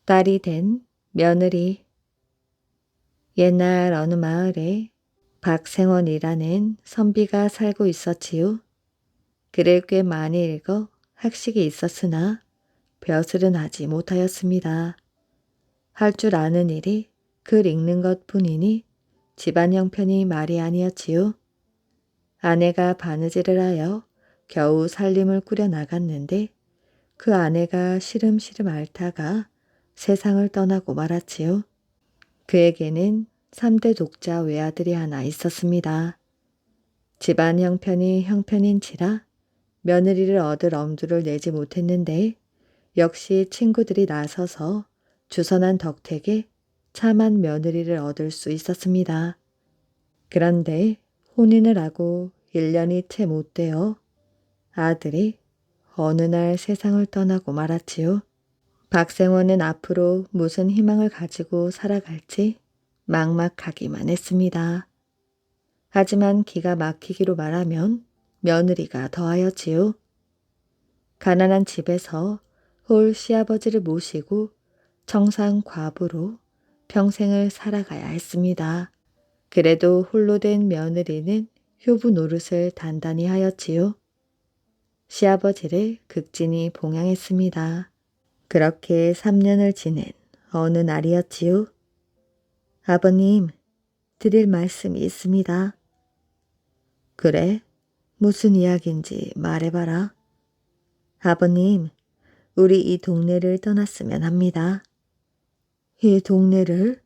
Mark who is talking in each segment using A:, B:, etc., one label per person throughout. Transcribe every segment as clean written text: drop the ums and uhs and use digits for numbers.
A: 딸이 된 며느리. 옛날 어느 마을에 박생원이라는 선비가 살고 있었지요. 글을 꽤 많이 읽어 학식이 있었으나 벼슬은 하지 못하였습니다. 할 줄 아는 일이 글 읽는 것뿐이니 집안 형편이 말이 아니었지요. 아내가 바느질을 하여 겨우 살림을 꾸려 나갔는데 그 아내가 시름시름 앓다가 세상을 떠나고 말았지요. 그에게는 3대 독자 외아들이 하나 있었습니다. 집안 형편이 형편인지라 며느리를 얻을 엄두를 내지 못했는데 역시 친구들이 나서서 주선한 덕택에 참한 며느리를 얻을 수 있었습니다. 그런데 혼인을 하고 1년이 채 못 되어 아들이 어느 날 세상을 떠나고 말았지요. 박생원은 앞으로 무슨 희망을 가지고 살아갈지 막막하기만 했습니다. 하지만 기가 막히기로 말하면 며느리가 더하였지요. 가난한 집에서 홀 시아버지를 모시고 청산 과부로 평생을 살아가야 했습니다. 그래도 홀로 된 며느리는 효부 노릇을 단단히 하였지요. 시아버지를 극진히 봉양했습니다. 그렇게 3년을 지낸 어느 날이었지요. 아버님, 드릴 말씀이 있습니다. 그래? 무슨 이야기인지 말해봐라. 아버님, 우리 이 동네를 떠났으면 합니다. 이 동네를?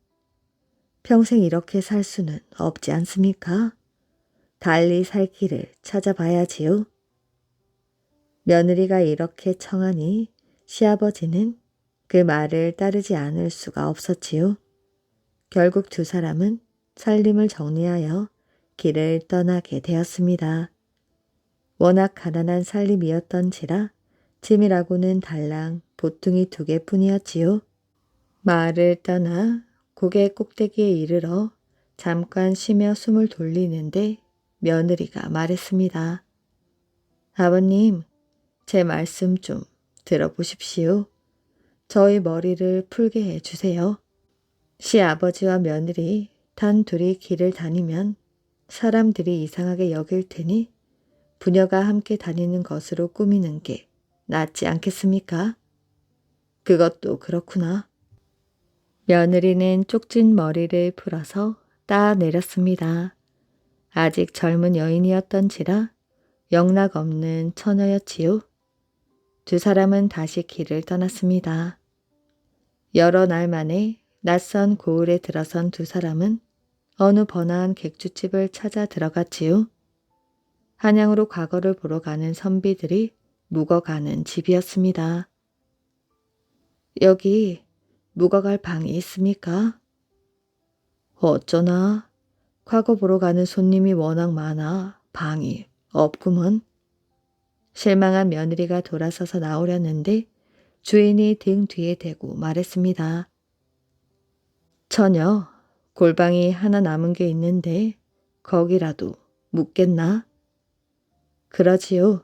A: 평생 이렇게 살 수는 없지 않습니까? 달리 살 길을 찾아봐야지요. 며느리가 이렇게 청하니 시아버지는 그 말을 따르지 않을 수가 없었지요. 결국 두 사람은 살림을 정리하여 길을 떠나게 되었습니다. 워낙 가난한 살림이었던지라 짐이라고는 달랑 보퉁이 2개뿐이었지요. 마을을 떠나 고개 꼭대기에 이르러 잠깐 쉬며 숨을 돌리는데 며느리가 말했습니다. 아버님, 제 말씀 좀 들어보십시오. 저희 머리를 풀게 해주세요. 시아버지와 며느리 단 둘이 길을 다니면 사람들이 이상하게 여길 테니 부녀가 함께 다니는 것으로 꾸미는 게 낫지 않겠습니까? 그것도 그렇구나. 며느리는 쪽진 머리를 풀어서 따내렸습니다. 아직 젊은 여인이었던지라 영락 없는 처녀였지요. 두 사람은 다시 길을 떠났습니다. 여러 날 만에 낯선 고을에 들어선 두 사람은 어느 번화한 객주집을 찾아 들어갔지요. 한양으로 과거를 보러 가는 선비들이 묵어가는 집이었습니다. 여기 묵어갈 방이 있습니까? 어쩌나 과거 보러 가는 손님이 워낙 많아 방이 없구먼. 실망한 며느리가 돌아서서 나오려는데 주인이 등 뒤에 대고 말했습니다. 처녀, 골방이 하나 남은 게 있는데 거기라도 묵겠나? 그러지요.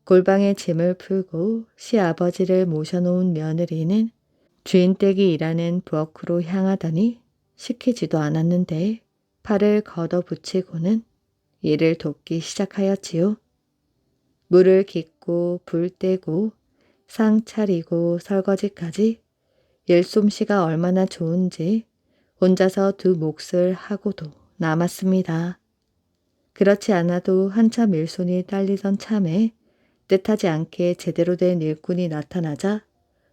A: 골방에 짐을 풀고 시아버지를 모셔놓은 며느리는 주인 댁이 일하는 부엌으로 향하더니 시키지도 않았는데 팔을 걷어붙이고는 일을 돕기 시작하였지요. 물을 깃고 불 떼고 상 차리고 설거지까지 일솜씨가 얼마나 좋은지 혼자서 두 몫을 하고도 남았습니다. 그렇지 않아도 한참 일손이 딸리던 참에 뜻하지 않게 제대로 된 일꾼이 나타나자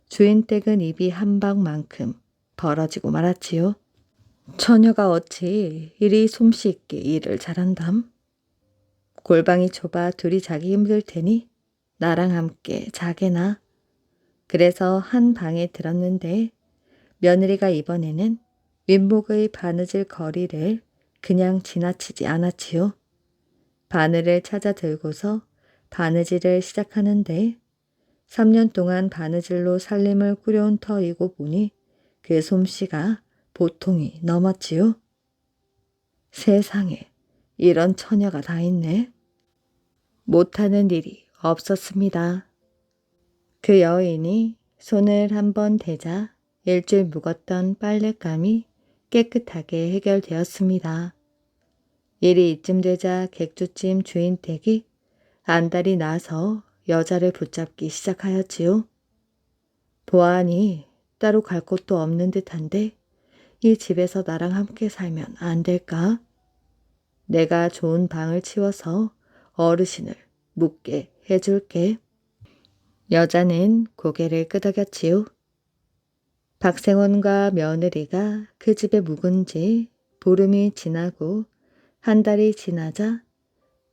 A: 주인 댁은 입이 한 방만큼 벌어지고 말았지요. 처녀가 어찌 이리 솜씨 있게 일을 잘한담? 골방이 좁아 둘이 자기 힘들 테니 나랑 함께 자게나. 그래서 한 방에 들었는데 며느리가 이번에는 윗목의 바느질 거리를 그냥 지나치지 않았지요. 바늘을 찾아 들고서 바느질을 시작하는데 3년 동안 바느질로 살림을 꾸려온 터이고 보니 그 솜씨가 보통이 넘었지요. 세상에 이런 처녀가 다 있네. 못하는 일이 없었습니다. 그 여인이 손을 한번 대자 일주일 묵었던 빨랫감이 깨끗하게 해결되었습니다. 일이 이쯤 되자 객주집 주인 댁이 안달이 나서 여자를 붙잡기 시작하였지요. 보아하니 따로 갈 곳도 없는 듯한데 이 집에서 나랑 함께 살면 안 될까? 내가 좋은 방을 치워서 어르신을 묵게 해줄게. 여자는 고개를 끄덕였지요. 박생원과 며느리가 그 집에 묵은 지 보름이 지나고 한 달이 지나자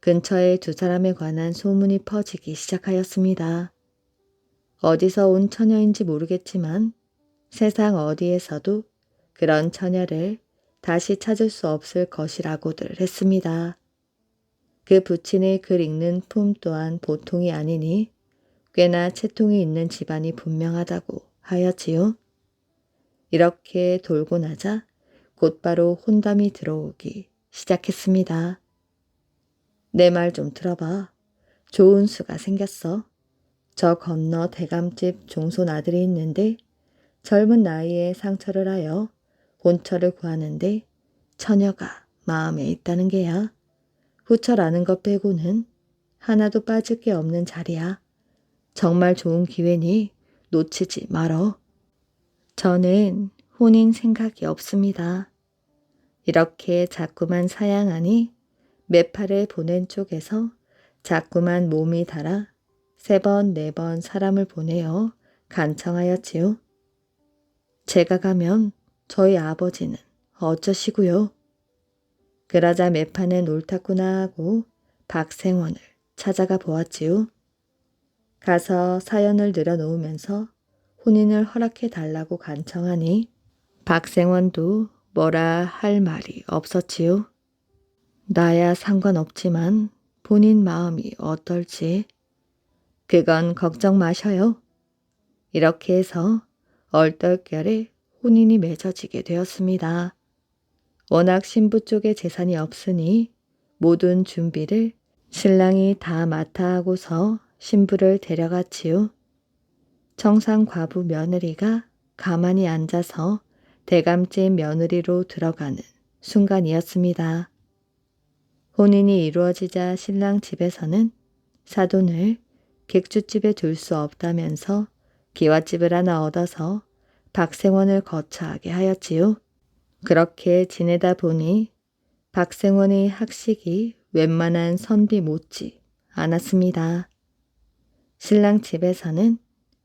A: 근처에 두 사람에 관한 소문이 퍼지기 시작하였습니다. 어디서 온 처녀인지 모르겠지만 세상 어디에서도 그런 처녀를 다시 찾을 수 없을 것이라고들 했습니다. 그 부친의 글 읽는 품 또한 보통이 아니니 꽤나 채통이 있는 집안이 분명하다고 하였지요. 이렇게 돌고 나자 곧바로 혼담이 들어오기 시작했습니다. 내 말 좀 들어봐. 좋은 수가 생겼어. 저 건너 대감집 종손 아들이 있는데 젊은 나이에 상처를 하여 본처를 구하는데 처녀가 마음에 있다는 게야. 후처라는 것 빼고는 하나도 빠질 게 없는 자리야. 정말 좋은 기회니 놓치지 말어. 저는 혼인 생각이 없습니다. 이렇게 자꾸만 사양하니 매파를 보낸 쪽에서 자꾸만 몸이 달아 3번, 4번 사람을 보내어 간청하였지요. 제가 가면 저희 아버지는 어쩌시고요? 그러자 매파는 옳았구나 하고 박생원을 찾아가 보았지요. 가서 사연을 늘어놓으면서 혼인을 허락해 달라고 간청하니 박생원도 뭐라 할 말이 없었지요. 나야 상관없지만 본인 마음이 어떨지 그건 걱정 마셔요. 이렇게 해서 얼떨결에 혼인이 맺어지게 되었습니다. 워낙 신부 쪽에 재산이 없으니 모든 준비를 신랑이 다 맡아 하고서 신부를 데려갔지요. 청상 과부 며느리가 가만히 앉아서 대감집 며느리로 들어가는 순간이었습니다. 혼인이 이루어지자 신랑 집에서는 사돈을 객주집에 둘 수 없다면서 기와집을 하나 얻어서 박생원을 거처하게 하였지요. 그렇게 지내다 보니 박생원의 학식이 웬만한 선비 못지 않았습니다. 신랑 집에서는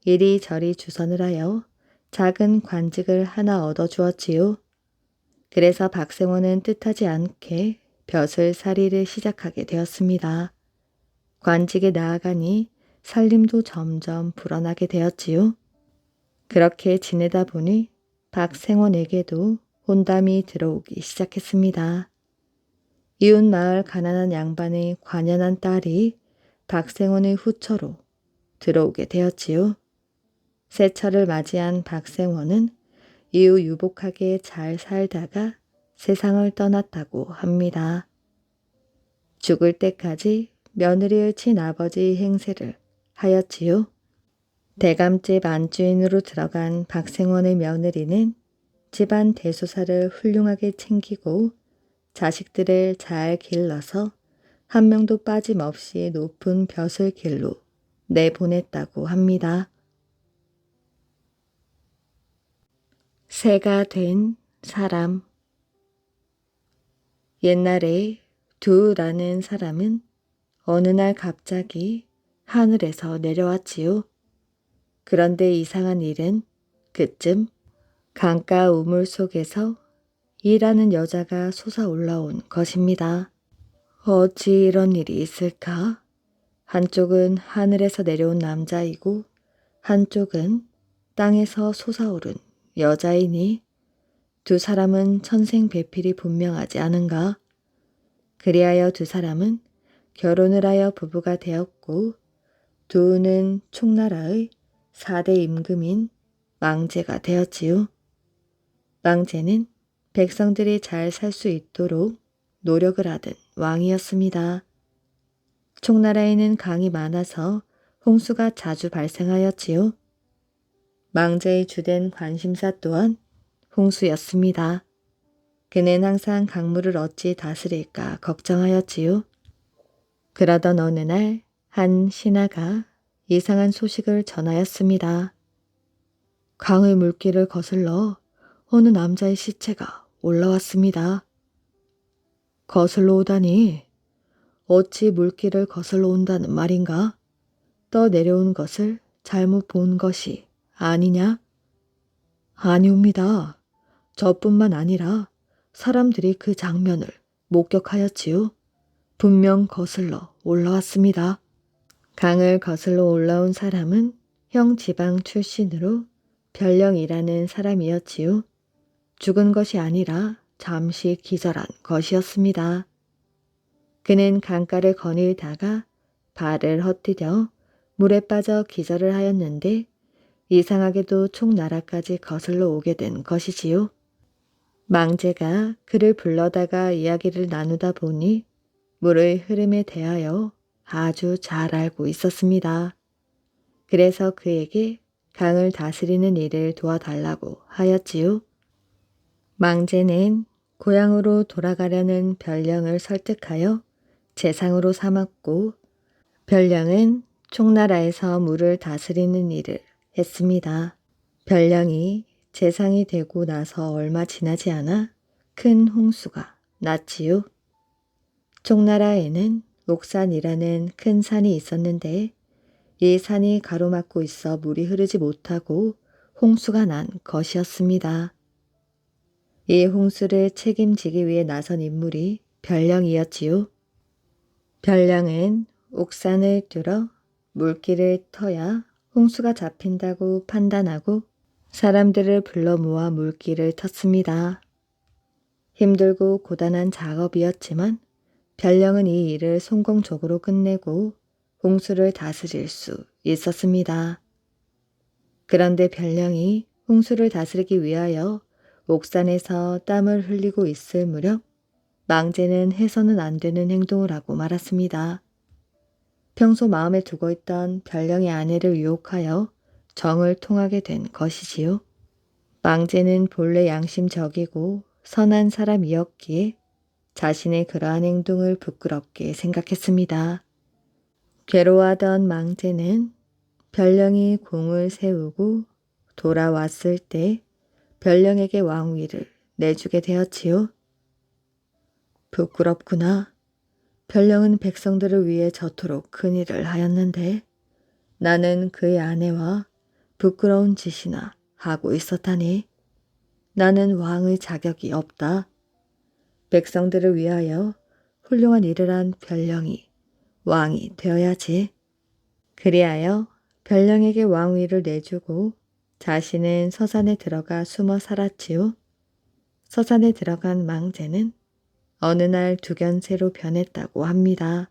A: 이리저리 주선을 하여 작은 관직을 하나 얻어주었지요. 그래서 박생원은 뜻하지 않게 벼슬살이를 시작하게 되었습니다. 관직에 나아가니 살림도 점점 불어나게 되었지요. 그렇게 지내다 보니 박생원에게도 혼담이 들어오기 시작했습니다. 이웃 마을 가난한 양반의 관연한 딸이 박생원의 후처로 들어오게 되었지요. 새철을 맞이한 박생원은 이후 유복하게 잘 살다가 세상을 떠났다고 합니다. 죽을 때까지 며느리의 친아버지 행세를 하였지요. 대감집 안주인으로 들어간 박생원의 며느리는 집안 대소사를 훌륭하게 챙기고 자식들을 잘 길러서 한 명도 빠짐없이 높은 벼슬 길로 내보냈다고 합니다. 새가 된 사람. 옛날에 두라는 사람은 어느 날 갑자기 하늘에서 내려왔지요. 그런데 이상한 일은 그쯤 강가 우물 속에서 이라는 여자가 솟아올라온 것입니다. 어찌 이런 일이 있을까? 한쪽은 하늘에서 내려온 남자이고 한쪽은 땅에서 솟아오른 여자이니 두 사람은 천생배필이 분명하지 않은가? 그리하여 두 사람은 결혼을 하여 부부가 되었고 두우는 총나라의 4대 임금인 망제가 되었지요. 망제는 백성들이 잘 살 수 있도록 노력을 하던 왕이었습니다. 총나라에는 강이 많아서 홍수가 자주 발생하였지요. 망제의 주된 관심사 또한 홍수였습니다. 그는 항상 강물을 어찌 다스릴까 걱정하였지요. 그러던 어느 날 한 신하가 이상한 소식을 전하였습니다. 강의 물길을 거슬러 어느 남자의 시체가 올라왔습니다. 거슬러 오다니 어찌 물길을 거슬러 온다는 말인가? 떠 내려온 것을 잘못 본 것이 아니냐? 아니옵니다. 저뿐만 아니라 사람들이 그 장면을 목격하였지요. 분명 거슬러 올라왔습니다. 강을 거슬러 올라온 사람은 형 지방 출신으로 별령이라는 사람이었지요. 죽은 것이 아니라 잠시 기절한 것이었습니다. 그는 강가를 거닐다가 발을 헛디뎌 물에 빠져 기절을 하였는데 이상하게도 총나라까지 거슬러 오게 된 것이지요. 망제가 그를 불러다가 이야기를 나누다 보니 물의 흐름에 대하여 아주 잘 알고 있었습니다. 그래서 그에게 강을 다스리는 일을 도와달라고 하였지요. 망제는 고향으로 돌아가려는 별령을 설득하여 재상으로 삼았고 별령은 총나라에서 물을 다스리는 일을 했습니다. 별령이 재상이 되고 나서 얼마 지나지 않아 큰 홍수가 났지요. 총나라에는 옥산이라는 큰 산이 있었는데 이 산이 가로막고 있어 물이 흐르지 못하고 홍수가 난 것이었습니다. 이 홍수를 책임지기 위해 나선 인물이 별령이었지요. 별령은 옥산을 뚫어 물길을 터야 홍수가 잡힌다고 판단하고 사람들을 불러 모아 물길을 텄습니다. 힘들고 고단한 작업이었지만 별령은 이 일을 성공적으로 끝내고 홍수를 다스릴 수 있었습니다. 그런데 별령이 홍수를 다스리기 위하여 옥산에서 땀을 흘리고 있을 무렵 망제는 해서는 안 되는 행동을 하고 말았습니다. 평소 마음에 두고 있던 별령의 아내를 유혹하여 정을 통하게 된 것이지요. 망제는 본래 양심적이고 선한 사람이었기에 자신의 그러한 행동을 부끄럽게 생각했습니다. 괴로워하던 망제는 별령이 공을 세우고 돌아왔을 때 별령에게 왕위를 내주게 되었지요. 부끄럽구나. 별령은 백성들을 위해 저토록 큰 일을 하였는데 나는 그의 아내와 부끄러운 짓이나 하고 있었다니. 나는 왕의 자격이 없다. 백성들을 위하여 훌륭한 일을 한 별령이 왕이 되어야지. 그리하여 별령에게 왕위를 내주고 자신은 서산에 들어가 숨어 살았지요. 서산에 들어간 망제는 어느 날 두견새로 변했다고 합니다.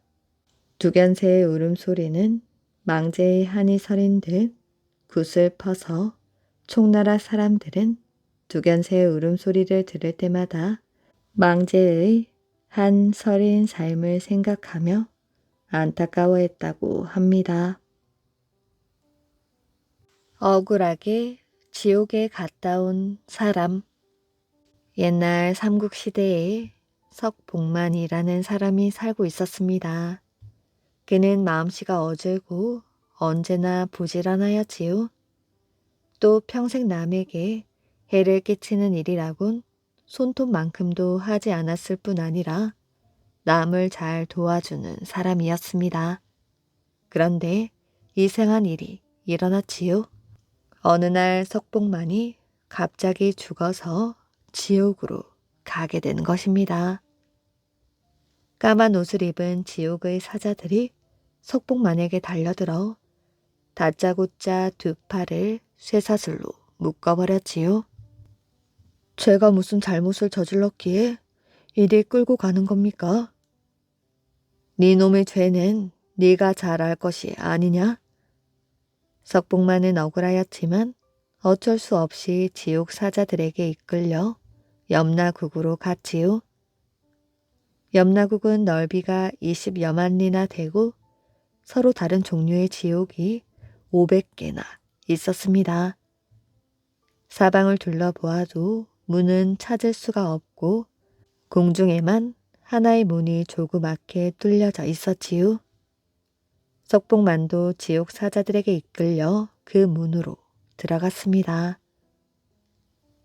A: 두견새의 울음소리는 망제의 한이 서린 듯 굿을 퍼서 총나라 사람들은 두견새의 울음소리를 들을 때마다 망제의 한 서린 삶을 생각하며 안타까워했다고 합니다. 억울하게 지옥에 갔다 온 사람. 옛날 삼국시대에 석봉만이라는 사람이 살고 있었습니다. 그는 마음씨가 어질고 언제나 부지런하였지요. 또 평생 남에게 해를 끼치는 일이라곤 손톱만큼도 하지 않았을 뿐 아니라 남을 잘 도와주는 사람이었습니다. 그런데 이상한 일이 일어났지요. 어느 날 석봉만이 갑자기 죽어서 지옥으로 가게 된 것입니다. 까만 옷을 입은 지옥의 사자들이 석봉만에게 달려들어 다짜고짜 두 팔을 쇠사슬로 묶어버렸지요. 제가 무슨 잘못을 저질렀기에 이리 끌고 가는 겁니까? 네 놈의 죄는 네가 잘 알 것이 아니냐? 석봉만은 억울하였지만 어쩔 수 없이 지옥 사자들에게 이끌려 염라국으로 갔지요. 염라국은 넓이가 20여만 리나 되고 서로 다른 종류의 지옥이 500개나 있었습니다. 사방을 둘러보아도 문은 찾을 수가 없고 공중에만 하나의 문이 조그맣게 뚫려져 있었지요. 석봉만도 지옥 사자들에게 이끌려 그 문으로 들어갔습니다.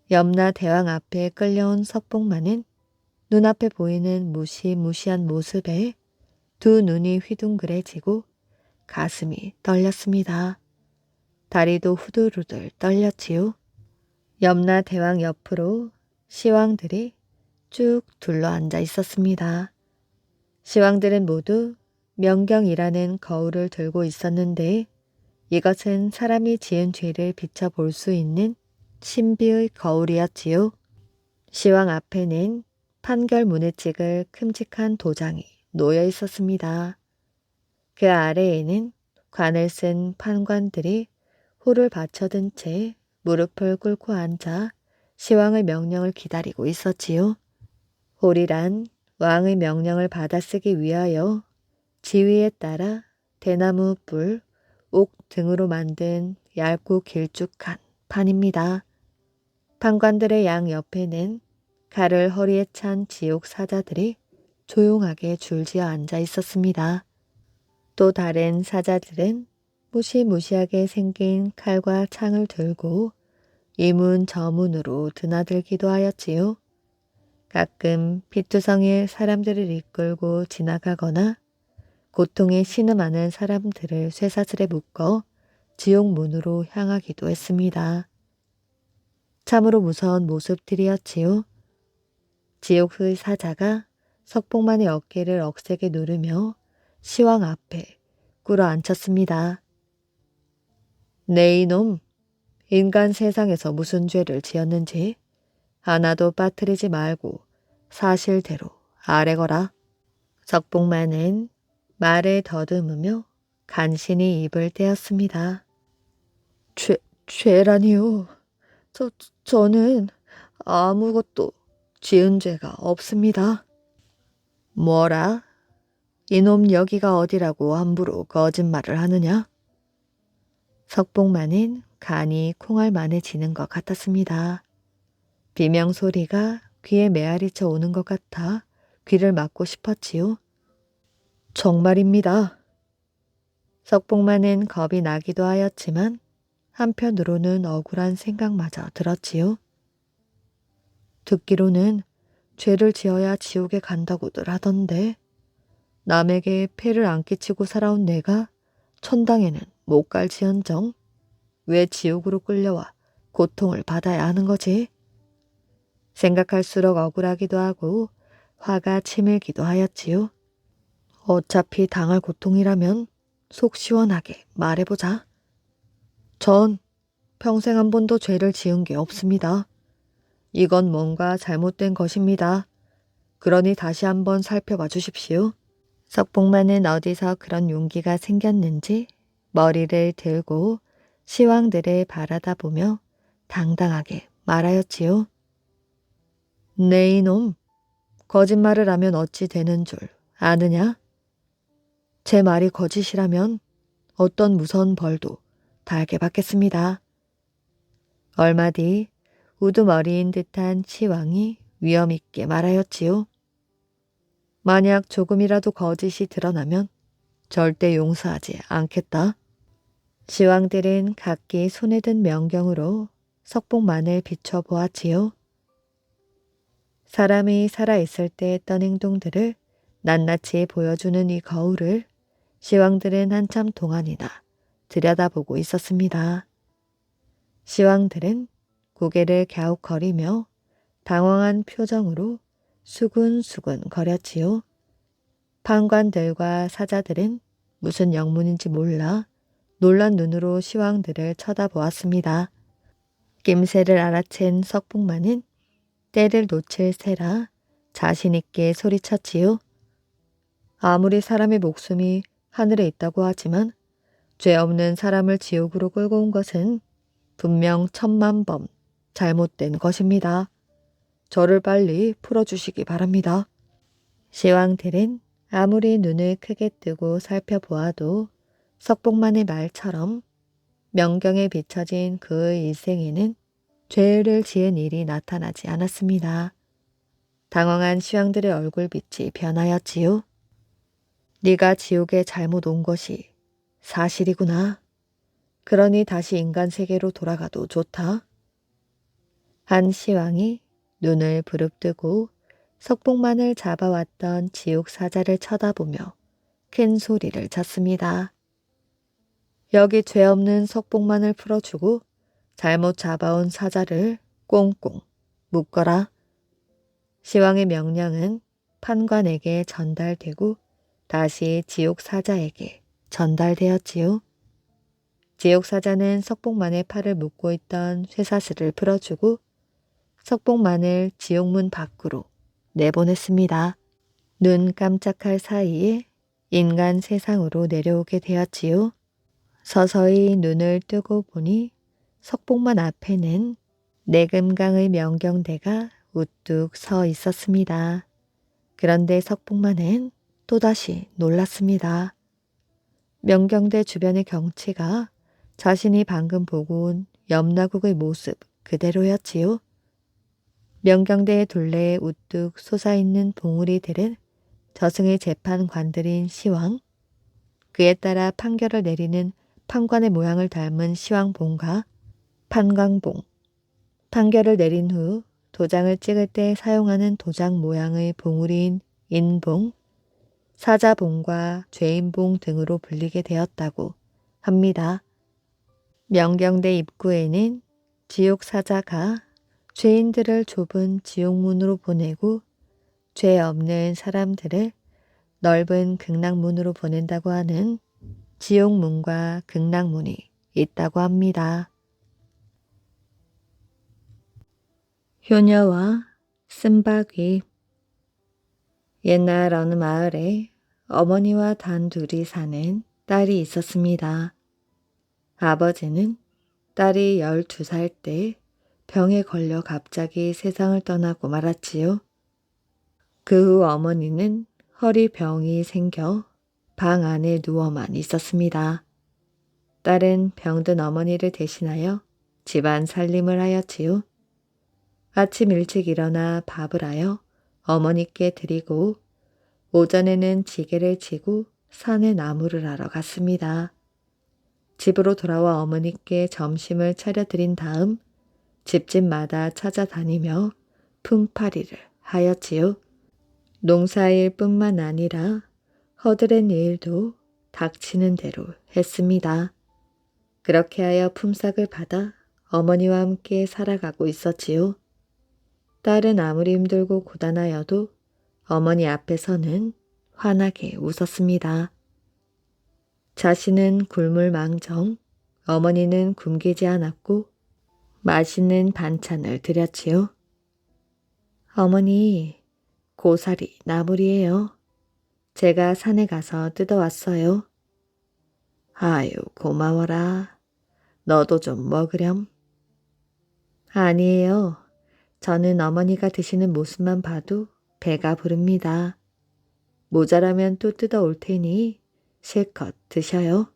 A: 염라 대왕 앞에 끌려온 석봉만은 눈앞에 보이는 무시무시한 모습에 두 눈이 휘둥그레지고 가슴이 떨렸습니다. 다리도 후들후들 떨렸지요. 염라 대왕 옆으로 시왕들이 쭉 둘러앉아 있었습니다. 시왕들은 모두 명경이라는 거울을 들고 있었는데 이것은 사람이 지은 죄를 비춰볼 수 있는 신비의 거울이었지요. 시왕 앞에는 판결문을 찍을 큼직한 도장이 놓여 있었습니다. 그 아래에는 관을 쓴 판관들이 호를 받쳐든 채 무릎을 꿇고 앉아 시왕의 명령을 기다리고 있었지요. 홀이란 왕의 명령을 받아쓰기 위하여 지위에 따라 대나무 뿔, 옥 등으로 만든 얇고 길쭉한 판입니다. 판관들의 양 옆에는 칼을 허리에 찬 지옥 사자들이 조용하게 줄지어 앉아 있었습니다. 또 다른 사자들은 무시무시하게 생긴 칼과 창을 들고 이문 저문으로 드나들기도 하였지요. 가끔 피투성이에 사람들을 이끌고 지나가거나 고통에 신음하는 사람들을 쇠사슬에 묶어 지옥문으로 향하기도 했습니다. 참으로 무서운 모습들이었지요. 지옥의 사자가 석봉만의 어깨를 억세게 누르며 시왕 앞에 꿇어 앉혔습니다. 네 이놈, 인간 세상에서 무슨 죄를 지었는지 하나도 빠뜨리지 말고 사실대로 아뢰거라. 석봉만은 말을 더듬으며 간신히 입을 떼었습니다. 죄라니요. 저는 아무것도 지은 죄가 없습니다. 뭐라? 이놈 여기가 어디라고 함부로 거짓말을 하느냐? 석봉만은 간이 콩알만해지는 것 같았습니다. 비명소리가 귀에 메아리쳐 오는 것 같아 귀를 막고 싶었지요. 정말입니다. 석봉만은 겁이 나기도 하였지만 한편으로는 억울한 생각마저 들었지요. 듣기로는 죄를 지어야 지옥에 간다고들 하던데 남에게 폐를 안 끼치고 살아온 내가 천당에는 못 갈지언정 왜 지옥으로 끌려와 고통을 받아야 하는 거지? 생각할수록 억울하기도 하고 화가 치밀기도 하였지요. 어차피 당할 고통이라면 속 시원하게 말해보자. 전 평생 한 번도 죄를 지은 게 없습니다. 이건 뭔가 잘못된 것입니다. 그러니 다시 한번 살펴봐 주십시오. 석봉만은 어디서 그런 용기가 생겼는지 머리를 들고 시왕들을 바라다 보며 당당하게 말하였지요. 네 이놈, 거짓말을 하면 어찌 되는 줄 아느냐? 제 말이 거짓이라면 어떤 무서운 벌도 달게 받겠습니다. 얼마 뒤 우두머리인 듯한 시왕이 위엄있게 말하였지요. 만약 조금이라도 거짓이 드러나면 절대 용서하지 않겠다. 시왕들은 각기 손에 든 명경으로 석봉만을 비춰보았지요. 사람이 살아있을 때 했던 행동들을 낱낱이 보여주는 이 거울을 시왕들은 한참 동안이나 들여다보고 있었습니다. 시왕들은 고개를 갸웃거리며 당황한 표정으로 수근수근 거렸지요. 판관들과 사자들은 무슨 영문인지 몰라 놀란 눈으로 시왕들을 쳐다보았습니다. 낌새를 알아챈 석봉만은 때를 놓칠 새라 자신있게 소리쳤지요. 아무리 사람의 목숨이 하늘에 있다고 하지만 죄 없는 사람을 지옥으로 끌고 온 것은 분명 천만범 잘못된 것입니다. 저를 빨리 풀어주시기 바랍니다. 시왕들은 아무리 눈을 크게 뜨고 살펴보아도 석봉만의 말처럼 명경에 비춰진 그의 일생에는 죄를 지은 일이 나타나지 않았습니다. 당황한 시황들의 얼굴빛이 변하였지요. 네가 지옥에 잘못 온 것이 사실이구나. 그러니 다시 인간 세계로 돌아가도 좋다. 한 시황이 눈을 부릅뜨고 석봉만을 잡아왔던 지옥 사자를 쳐다보며 큰 소리를 쳤습니다. 여기 죄 없는 석봉만을 풀어주고 잘못 잡아온 사자를 꽁꽁 묶어라. 시황의 명령은 판관에게 전달되고 다시 지옥 사자에게 전달되었지요. 지옥 사자는 석봉만의 팔을 묶고 있던 쇠사슬을 풀어주고 석봉만을 지옥문 밖으로 내보냈습니다. 눈 깜짝할 사이에 인간 세상으로 내려오게 되었지요. 서서히 눈을 뜨고 보니 석봉만 앞에는 내금강의 명경대가 우뚝 서 있었습니다. 그런데 석봉만은 또다시 놀랐습니다. 명경대 주변의 경치가 자신이 방금 보고 온 염라국의 모습 그대로였지요. 명경대의 둘레에 우뚝 솟아있는 봉우리들은 저승의 재판관들인 시황, 그에 따라 판결을 내리는 판관의 모양을 닮은 시황봉과 판광봉, 판결을 내린 후 도장을 찍을 때 사용하는 도장 모양의 봉우리인 인봉, 사자봉과 죄인봉 등으로 불리게 되었다고 합니다. 명경대 입구에는 지옥 사자가 죄인들을 좁은 지옥문으로 보내고 죄 없는 사람들을 넓은 극락문으로 보낸다고 하는 지옥문과 극락문이 있다고 합니다. 효녀와 쓴바귀. 옛날 어느 마을에 어머니와 단둘이 사는 딸이 있었습니다. 아버지는 딸이 12살 때 병에 걸려 갑자기 세상을 떠나고 말았지요. 그 후 어머니는 허리병이 생겨 방 안에 누워만 있었습니다. 딸은 병든 어머니를 대신하여 집안 살림을 하였지요. 아침 일찍 일어나 밥을 하여 어머니께 드리고 오전에는 지게를 지고 산에 나무를 하러 갔습니다. 집으로 돌아와 어머니께 점심을 차려드린 다음 집집마다 찾아다니며 품팔이를 하였지요. 농사일 뿐만 아니라 허드렛 일도 닥치는 대로 했습니다. 그렇게 하여 품삯을 받아 어머니와 함께 살아가고 있었지요. 딸은 아무리 힘들고 고단하여도 어머니 앞에서는 환하게 웃었습니다. 자신은 굶을 망정, 어머니는 굶기지 않았고 맛있는 반찬을 드렸지요. 어머니, 고사리 나물이에요. 제가 산에 가서 뜯어왔어요. 아유, 고마워라. 너도 좀 먹으렴. 아니에요. 저는 어머니가 드시는 모습만 봐도 배가 부릅니다. 모자라면 또 뜯어올 테니 실컷 드셔요.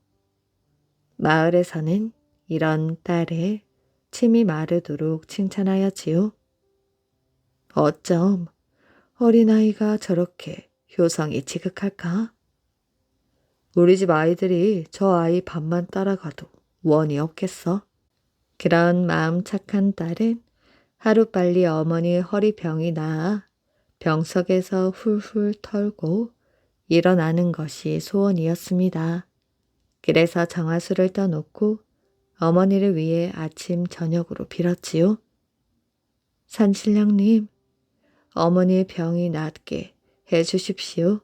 A: 마을에서는 이런 딸의 침이 마르도록 칭찬하였지요. 어쩜 어린아이가 저렇게 효성이 지극할까? 우리 집 아이들이 저 아이 밥만 따라가도 원이 없겠어. 그런 마음 착한 딸은 하루빨리 어머니 허리병이 나아 병석에서 훌훌 털고 일어나는 것이 소원이었습니다. 그래서 정화수를 떠놓고 어머니를 위해 아침 저녁으로 빌었지요. 산신령님, 어머니의 병이 낫게 해주십시오.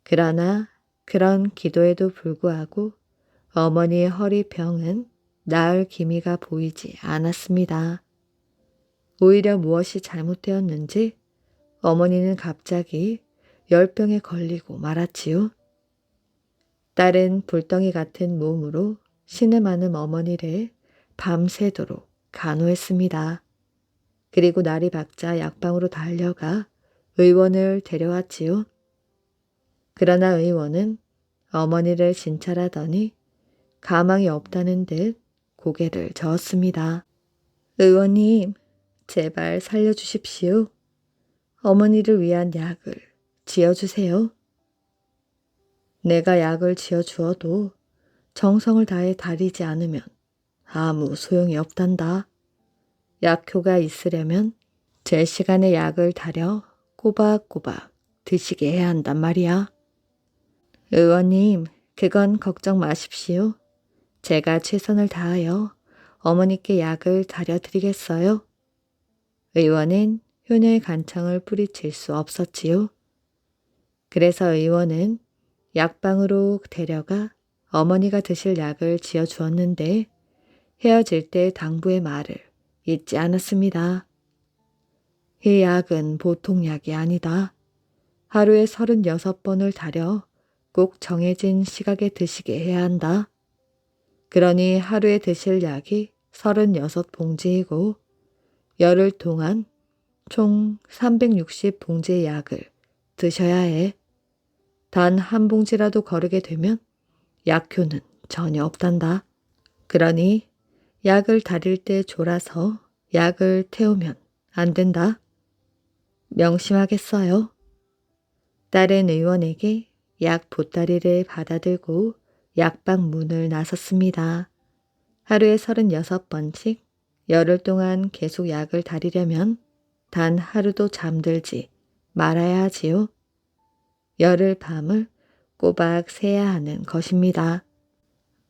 A: 그러나 그런 기도에도 불구하고 어머니의 허리병은 나을 기미가 보이지 않았습니다. 오히려 무엇이 잘못되었는지 어머니는 갑자기 열병에 걸리고 말았지요. 딸은 불덩이 같은 몸으로 신음하는 어머니를 밤새도록 간호했습니다. 그리고 날이 밝자 약방으로 달려가 의원을 데려왔지요. 그러나 의원은 어머니를 진찰하더니 가망이 없다는 듯 고개를 저었습니다. 의원님, 제발 살려주십시오. 어머니를 위한 약을 지어주세요. 내가 약을 지어주어도 정성을 다해 다리지 않으면 아무 소용이 없단다. 약효가 있으려면 제 시간에 약을 다려 꼬박꼬박 드시게 해야 한단 말이야. 의원님, 그건 걱정 마십시오. 제가 최선을 다하여 어머니께 약을 다려드리겠어요. 의원은 효녀의 간청을 뿌리칠 수 없었지요. 그래서 의원은 약방으로 데려가 어머니가 드실 약을 지어주었는데 헤어질 때 당부의 말을 잊지 않았습니다. 이 약은 보통 약이 아니다. 하루에 36번을 다려 꼭 정해진 시각에 드시게 해야 한다. 그러니 하루에 드실 약이 36봉지이고 열흘 동안 총 360봉지의 약을 드셔야 해. 단 한 봉지라도 거르게 되면 약효는 전혀 없단다. 그러니 약을 다릴 때 졸아서 약을 태우면 안 된다. 명심하겠어요. 딸은 의원에게 약 보따리를 받아들고 약방 문을 나섰습니다. 하루에 36번씩 열흘 동안 계속 약을 다리려면 단 하루도 잠들지 말아야 하지요. 열흘 밤을 꼬박 새야 하는 것입니다.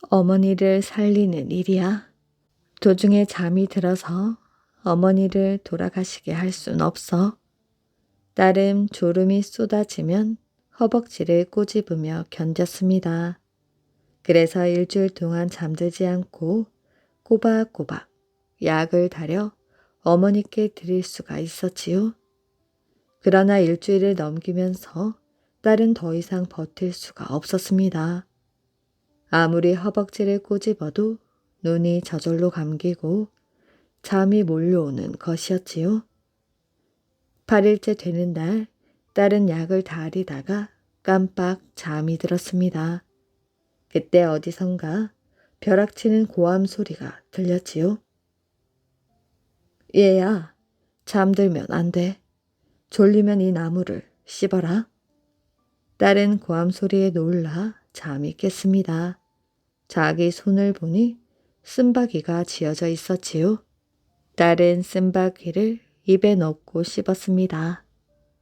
A: 어머니를 살리는 일이야. 도중에 잠이 들어서 어머니를 돌아가시게 할 순 없어. 딸은 졸음이 쏟아지면 허벅지를 꼬집으며 견뎠습니다. 그래서 일주일 동안 잠들지 않고 꼬박꼬박 약을 다려 어머니께 드릴 수가 있었지요. 그러나 일주일을 넘기면서 딸은 더 이상 버틸 수가 없었습니다. 아무리 허벅지를 꼬집어도 눈이 저절로 감기고 잠이 몰려오는 것이었지요. 8일째 되는 날 딸은 약을 다리다가 깜빡 잠이 들었습니다. 그때 어디선가 벼락치는 고함 소리가 들렸지요. 얘야, 잠들면 안 돼. 졸리면 이 나무를 씹어라. 딸은 고함 소리에 놀라 잠이 깼습니다. 자기 손을 보니 쓴바귀가 쥐어져 있었지요. 딸은 쓴바귀를 입에 넣고 씹었습니다.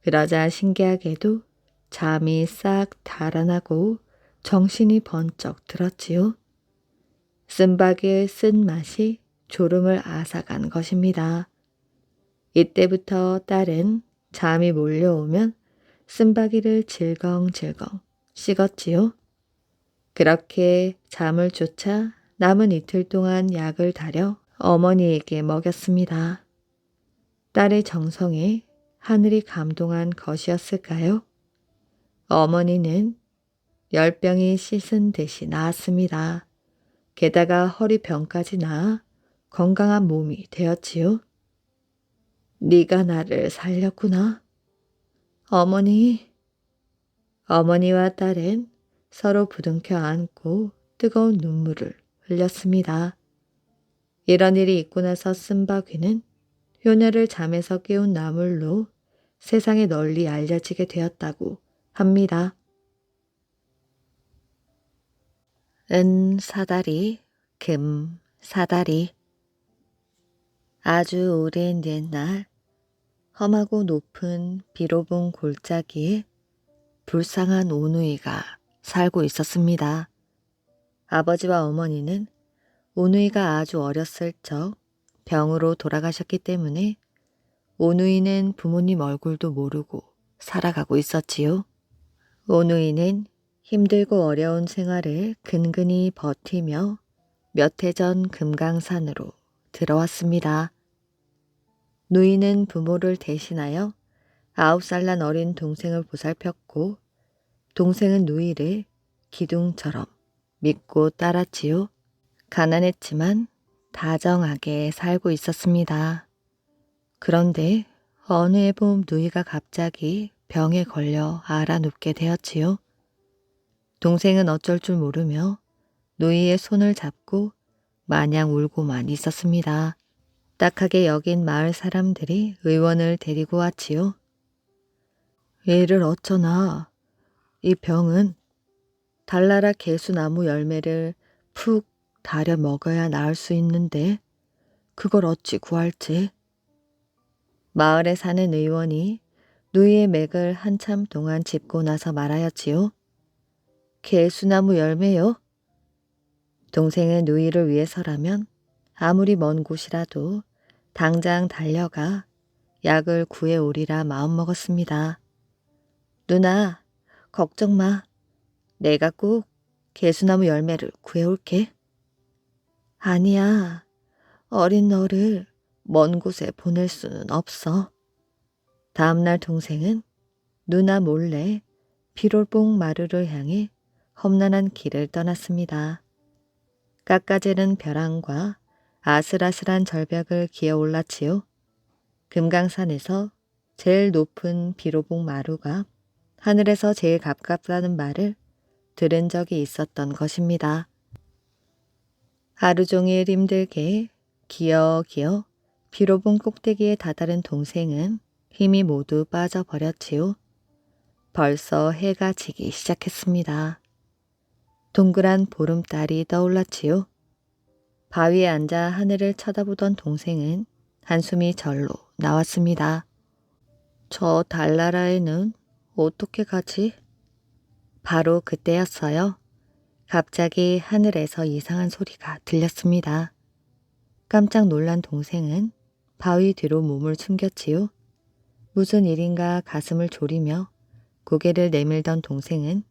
A: 그러자 신기하게도 잠이 싹 달아나고 정신이 번쩍 들었지요. 쓴바귀의 쓴맛이 졸음을 앗아간 것입니다. 이때부터 딸은 잠이 몰려오면 쓴바귀를 질겅질겅 씹었지요. 그렇게 잠을 쫓아 남은 이틀 동안 약을 다려 어머니에게 먹였습니다. 딸의 정성에 하늘이 감동한 것이었을까요? 어머니는 열병이 씻은 듯이 나았습니다. 게다가 허리병까지 나아 건강한 몸이 되었지요. 네가 나를 살렸구나. 어머니. 어머니와 딸은 서로 부둥켜 안고 뜨거운 눈물을 흘렸습니다. 이런 일이 있고 나서 쓴바귀는 효녀를 잠에서 깨운 나물로 세상에 널리 알려지게 되었다고 합니다. 은 사다리, 금 사다리. 아주 오랜 옛날 험하고 높은 비좁은 골짜기에 불쌍한 오누이가 살고 있었습니다. 아버지와 어머니는 오누이가 아주 어렸을 적 병으로 돌아가셨기 때문에 오누이는 부모님 얼굴도 모르고 살아가고 있었지요. 오누이는 힘들고 어려운 생활을 근근히 버티며 몇 해 전 금강산으로 들어왔습니다. 누이는 부모를 대신하여 9살 난 어린 동생을 보살폈고 동생은 누이를 기둥처럼 믿고 따랐지요. 가난했지만 다정하게 살고 있었습니다. 그런데 어느 해봄 누이가 갑자기 병에 걸려 알아눕게 되었지요. 동생은 어쩔 줄 모르며 누이의 손을 잡고 마냥 울고만 있었습니다. 딱하게 여긴 마을 사람들이 의원을 데리고 왔지요. 얘를 어쩌나. 이 병은 달나라 개수나무 열매를 푹 달여 먹어야 나을 수 있는데 그걸 어찌 구할지. 마을에 사는 의원이 누이의 맥을 한참 동안 짚고 나서 말하였지요. 개수나무 열매요? 동생은 누이를 위해서라면 아무리 먼 곳이라도 당장 달려가 약을 구해오리라 마음먹었습니다. 누나, 걱정 마. 내가 꼭 개수나무 열매를 구해올게. 아니야. 어린 너를 먼 곳에 보낼 수는 없어. 다음날 동생은 누나 몰래 비롤봉 마루를 향해 험난한 길을 떠났습니다. 깎아지른 벼랑과 아슬아슬한 절벽을 기어 올랐지요. 금강산에서 제일 높은 비로봉 마루가 하늘에서 제일 가깝다는 말을 들은 적이 있었던 것입니다. 하루 종일 힘들게 기어기어 비로봉 꼭대기에 다다른 동생은 힘이 모두 빠져버렸지요. 벌써 해가 지기 시작했습니다. 동그란 보름달이 떠올랐지요. 바위에 앉아 하늘을 쳐다보던 동생은 한숨이 절로 나왔습니다. 저 달나라에는 어떻게 가지? 바로 그때였어요. 갑자기 하늘에서 이상한 소리가 들렸습니다. 깜짝 놀란 동생은 바위 뒤로 몸을 숨겼지요. 무슨 일인가 가슴을 졸이며 고개를 내밀던 동생은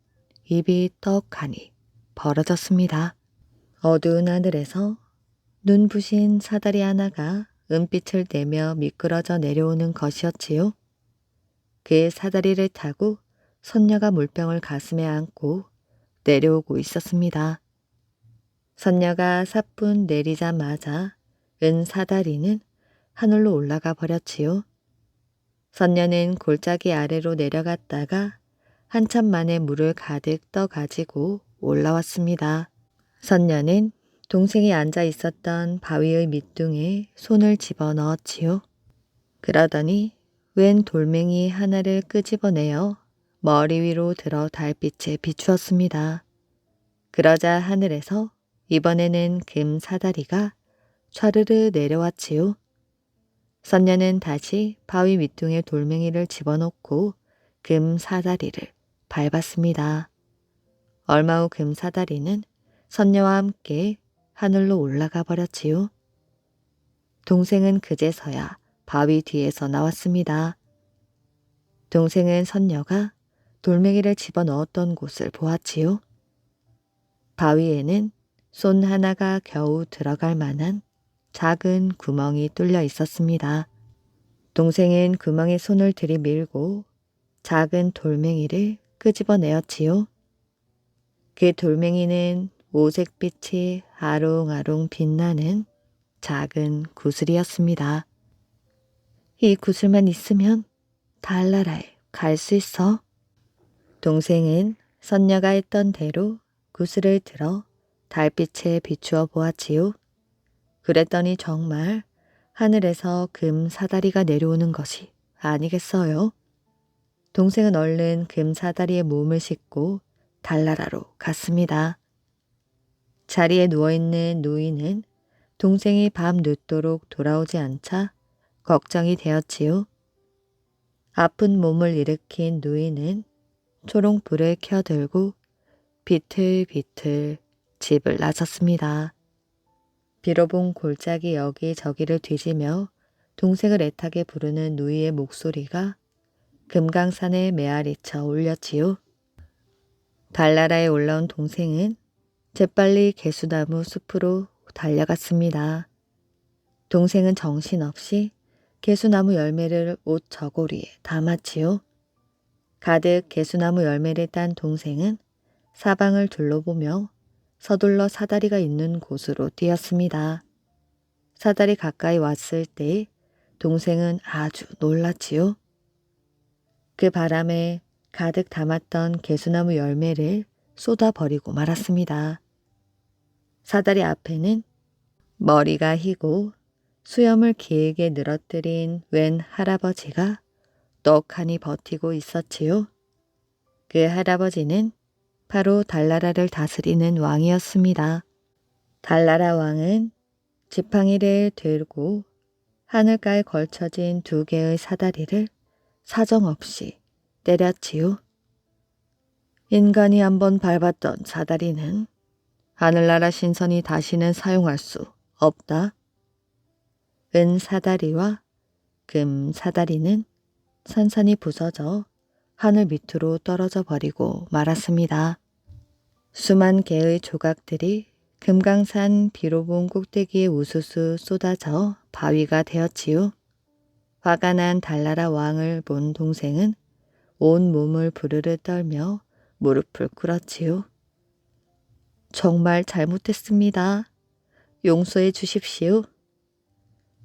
A: 입이 떡하니 벌어졌습니다. 어두운 하늘에서 눈부신 사다리 하나가 은빛을 내며 미끄러져 내려오는 것이었지요. 그 사다리를 타고 선녀가 물병을 가슴에 안고 내려오고 있었습니다. 선녀가 사뿐 내리자마자 은 사다리는 하늘로 올라가 버렸지요. 선녀는 골짜기 아래로 내려갔다가 한참 만에 물을 가득 떠가지고 올라왔습니다. 선녀는 동생이 앉아 있었던 바위의 밑둥에 손을 집어넣었지요. 그러더니 웬 돌멩이 하나를 끄집어내어 머리 위로 들어 달빛에 비추었습니다. 그러자 하늘에서 이번에는 금 사다리가 촤르르 내려왔지요. 선녀는 다시 바위 밑둥에 돌멩이를 집어넣고 금 사다리를 밟았습니다. 얼마 후 금 사다리는 선녀와 함께 하늘로 올라가 버렸지요. 동생은 그제서야 바위 뒤에서 나왔습니다. 동생은 선녀가 돌멩이를 집어넣었던 곳을 보았지요. 바위에는 손 하나가 겨우 들어갈 만한 작은 구멍이 뚫려 있었습니다. 동생은 구멍에 손을 들이밀고 작은 돌멩이를 끄집어내었지요. 그 돌멩이는 오색빛이 아롱아롱 빛나는 작은 구슬이었습니다. 이 구슬만 있으면 달나라에 갈 수 있어. 동생은 선녀가 했던 대로 구슬을 들어 달빛에 비추어 보았지요. 그랬더니 정말 하늘에서 금 사다리가 내려오는 것이 아니겠어요? 동생은 얼른 금 사다리에 몸을 싣고 달나라로 갔습니다. 자리에 누워있는 누이는 동생이 밤 늦도록 돌아오지 않자 걱정이 되었지요. 아픈 몸을 일으킨 누이는 초롱불을 켜들고 비틀비틀 집을 나섰습니다. 비로봉 골짜기 여기저기를 뒤지며 동생을 애타게 부르는 누이의 목소리가 금강산에 메아리쳐 울렸지요. 달나라에 올라온 동생은 재빨리 개수나무 숲으로 달려갔습니다. 동생은 정신없이 개수나무 열매를 옷 저고리에 담았지요. 가득 개수나무 열매를 딴 동생은 사방을 둘러보며 서둘러 사다리가 있는 곳으로 뛰었습니다. 사다리 가까이 왔을 때 동생은 아주 놀랐지요. 그 바람에 가득 담았던 개수나무 열매를 쏟아버리고 말았습니다. 사다리 앞에는 머리가 희고 수염을 길게 늘어뜨린 웬 할아버지가 떡하니 버티고 있었지요. 그 할아버지는 바로 달나라를 다스리는 왕이었습니다. 달나라 왕은 지팡이를 들고 하늘가에 걸쳐진 2개의 사다리를 사정없이 때렸지요. 인간이 한번 밟았던 사다리는 하늘나라 신선이 다시는 사용할 수 없다. 은 사다리와 금 사다리는 산산이 부서져 하늘 밑으로 떨어져 버리고 말았습니다. 수만 개의 조각들이 금강산 비로봉 꼭대기에 우수수 쏟아져 바위가 되었지요. 화가 난 달나라 왕을 본 동생은 온 몸을 부르르 떨며 무릎을 꿇었지요. 정말 잘못했습니다. 용서해 주십시오.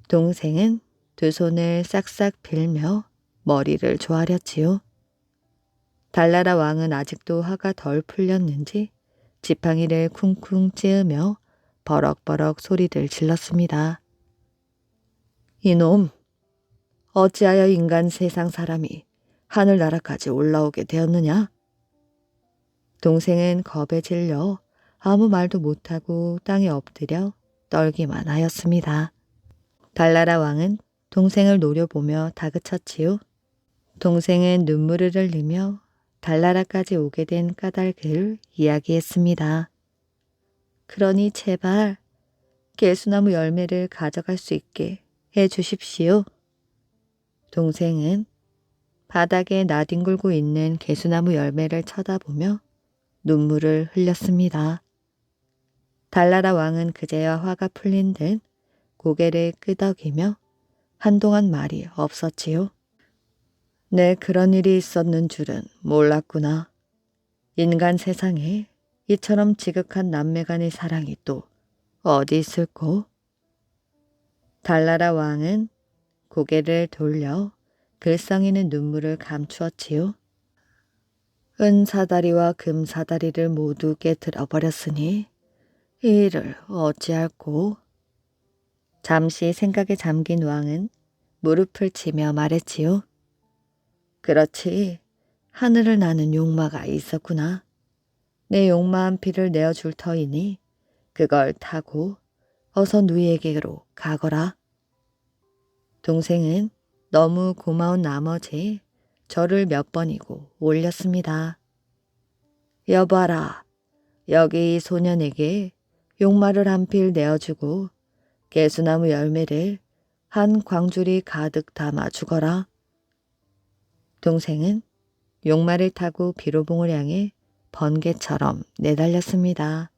A: 동생은 2 손을 싹싹 빌며 머리를 조아렸지요. 달나라 왕은 아직도 화가 덜 풀렸는지 지팡이를 쿵쿵 찌으며 버럭버럭 소리를 질렀습니다. 이놈! 어찌하여 인간 세상 사람이 하늘나라까지 올라오게 되었느냐? 동생은 겁에 질려 아무 말도 못하고 땅에 엎드려 떨기만 하였습니다. 달나라 왕은 동생을 노려보며 다그쳤지요. 동생은 눈물을 흘리며 달나라까지 오게 된 까닭을 이야기했습니다. 그러니 제발 개수나무 열매를 가져갈 수 있게 해 주십시오. 동생은 바닥에 나뒹굴고 있는 개수나무 열매를 쳐다보며 눈물을 흘렸습니다. 달나라 왕은 그제야 화가 풀린 듯 고개를 끄덕이며 한동안 말이 없었지요. 네, 그런 일이 있었는 줄은 몰랐구나. 인간 세상에 이처럼 지극한 남매 간의 사랑이 또 어디 있을꼬? 달나라 왕은 고개를 돌려 글썽이는 눈물을 감추었지요. 은 사다리와 금 사다리를 모두 깨트려 버렸으니 이 일을 어찌할꼬? 잠시 생각에 잠긴 왕은 무릎을 치며 말했지요. 그렇지, 하늘을 나는 용마가 있었구나. 내 용마 한 피를 내어줄 터이니 그걸 타고 어서 누이에게로 가거라. 동생은 너무 고마운 나머지 절을 몇 번이고 올렸습니다. 여봐라, 여기 이 소년에게 용마를 한 필 내어주고 개수나무 열매를 한 광줄이 가득 담아 주거라. 동생은 용마를 타고 비로봉을 향해 번개처럼 내달렸습니다.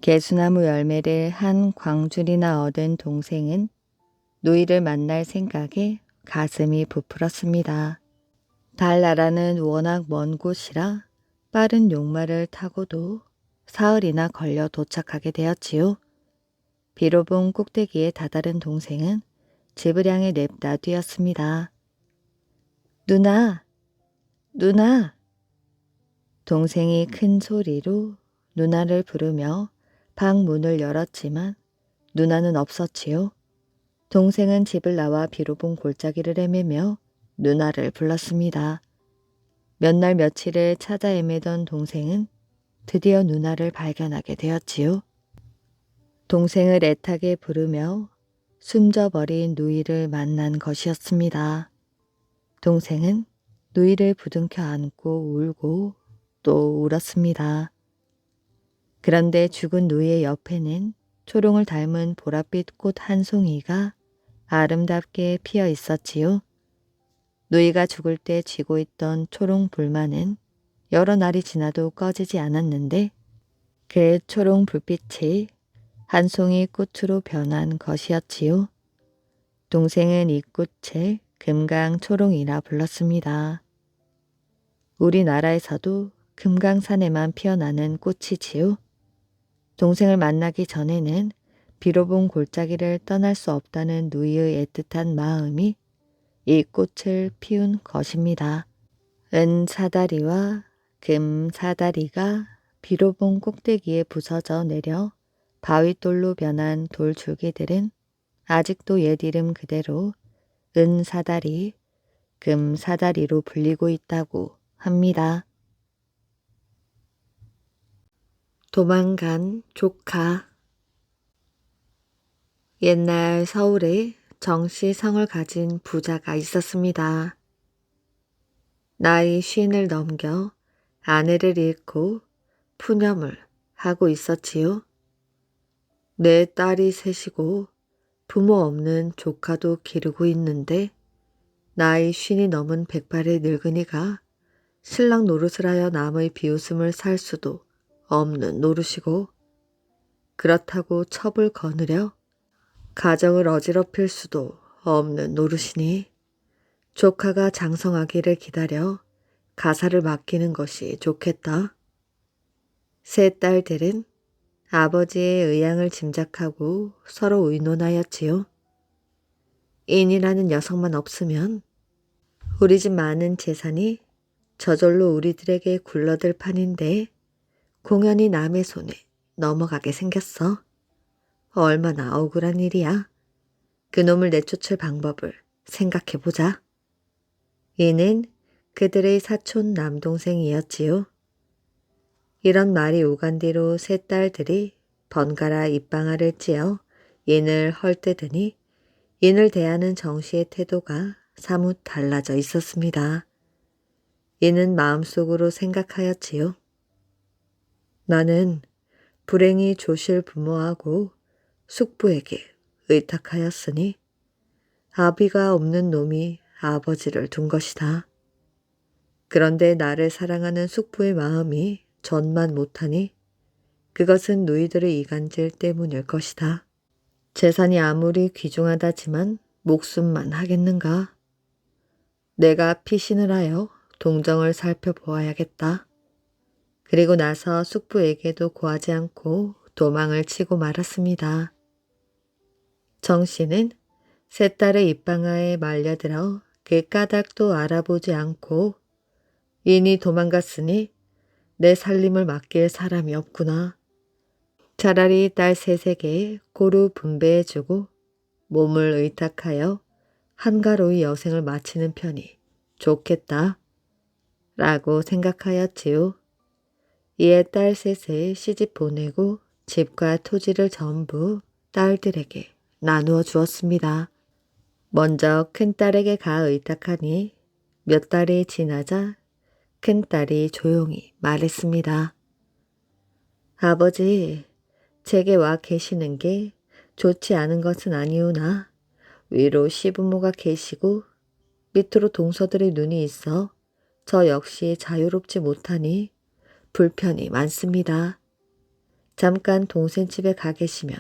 A: 개수나무 열매를 한 광줄이나 얻은 동생은 누이를 만날 생각에 가슴이 부풀었습니다. 달나라는 워낙 먼 곳이라 빠른 용마를 타고도 사흘이나 걸려 도착하게 되었지요. 비로봉 꼭대기에 다다른 동생은 집을 향해 냅다 뛰었습니다. 누나! 누나! 동생이 큰 소리로 누나를 부르며 방 문을 열었지만 누나는 없었지요. 동생은 집을 나와 비로봉 골짜기를 헤매며 누나를 불렀습니다. 몇 날 며칠을 찾아 헤매던 동생은 드디어 누나를 발견하게 되었지요. 동생을 애타게 부르며 숨져버린 누이를 만난 것이었습니다. 동생은 누이를 부둥켜 안고 울고 또 울었습니다. 그런데 죽은 누이의 옆에는 초롱을 닮은 보랏빛 꽃 한 송이가 아름답게 피어 있었지요. 누이가 죽을 때 쥐고 있던 초롱 불만은 여러 날이 지나도 꺼지지 않았는데 그 초롱 불빛이 한 송이 꽃으로 변한 것이었지요. 동생은 이 꽃을 금강초롱이라 불렀습니다. 우리나라에서도 금강산에만 피어나는 꽃이지요. 동생을 만나기 전에는 비로봉 골짜기를 떠날 수 없다는 누이의 애틋한 마음이 이 꽃을 피운 것입니다. 은 사다리와 금 사다리가 비로봉 꼭대기에 부서져 내려 바위돌로 변한 돌줄기들은 아직도 옛 이름 그대로 은사다리, 금사다리로 불리고 있다고 합니다. 도망간 조카. 옛날 서울에 정씨 성을 가진 부자가 있었습니다. 나이 50을 넘겨 아내를 잃고 푸념을 하고 있었지요. 내 딸이 셋이고 부모 없는 조카도 기르고 있는데 나이 50이 넘은 백발의 늙은이가 신랑 노릇을 하여 남의 비웃음을 살 수도 없는 노릇이고 그렇다고 첩을 거느려 가정을 어지럽힐 수도 없는 노릇이니 조카가 장성하기를 기다려 가사를 맡기는 것이 좋겠다. 세 딸들은 아버지의 의향을 짐작하고 서로 의논하였지요. 인이라는 녀석만 없으면 우리 집 많은 재산이 저절로 우리들에게 굴러들 판인데 공연히 남의 손에 넘어가게 생겼어. 얼마나 억울한 일이야. 그놈을 내쫓을 방법을 생각해보자. 이는 그들의 사촌 남동생이었지요. 이런 말이 오간 뒤로 세 딸들이 번갈아 입방아를 찧어 인을 헐뜯으니 인을 대하는 정씨의 태도가 사뭇 달라져 있었습니다. 이는 마음속으로 생각하였지요. 나는 불행히 조실 부모하고 숙부에게 의탁하였으니 아비가 없는 놈이 아버지를 둔 것이다. 그런데 나를 사랑하는 숙부의 마음이 전만 못하니 그것은 누이들의 이간질 때문일 것이다. 재산이 아무리 귀중하다지만 목숨만 하겠는가? 내가 피신을 하여 동정을 살펴보아야겠다. 그리고 나서 숙부에게도 고하지 않고 도망을 치고 말았습니다. 정 씨는 세 딸의 입방아에 말려들어 그 까닭도 알아보지 않고 인이 도망갔으니 내 살림을 맡길 사람이 없구나. 차라리 딸 셋에게 고루 분배해주고 몸을 의탁하여 한가로이 여생을 마치는 편이 좋겠다. 라고 생각하였지요. 이에 딸 셋을 시집 보내고 집과 토지를 전부 딸들에게 나누어 주었습니다. 먼저 큰딸에게 가 의탁하니 몇 달이 지나자 큰딸이 조용히 말했습니다. 아버지, 제게 와 계시는 게 좋지 않은 것은 아니오나 위로 시부모가 계시고 밑으로 동서들의 눈이 있어 저 역시 자유롭지 못하니 불편이 많습니다. 잠깐 동생 집에 가 계시면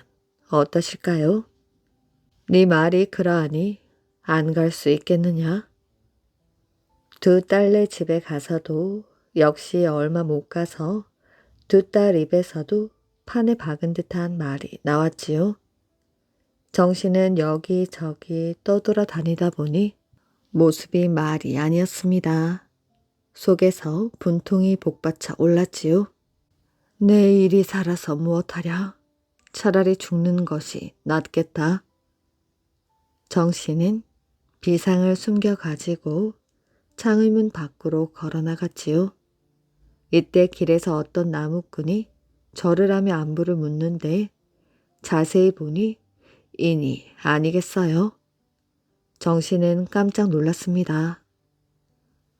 A: 어떠실까요? 네 말이 그러하니 안 갈 수 있겠느냐? 두 딸네 집에 가서도 역시 얼마 못 가서 두 딸 입에서도 판에 박은 듯한 말이 나왔지요. 정씨는 여기저기 떠돌아다니다 보니 모습이 말이 아니었습니다. 속에서 분통이 복받쳐 올랐지요. 내 일이 살아서 무엇하랴? 차라리 죽는 것이 낫겠다. 정씨는 비상을 숨겨가지고 창의문 밖으로 걸어나갔지요. 이때 길에서 어떤 나무꾼이 절을 하며 안부를 묻는데 자세히 보니 인이 아니겠어요. 정씨는 깜짝 놀랐습니다.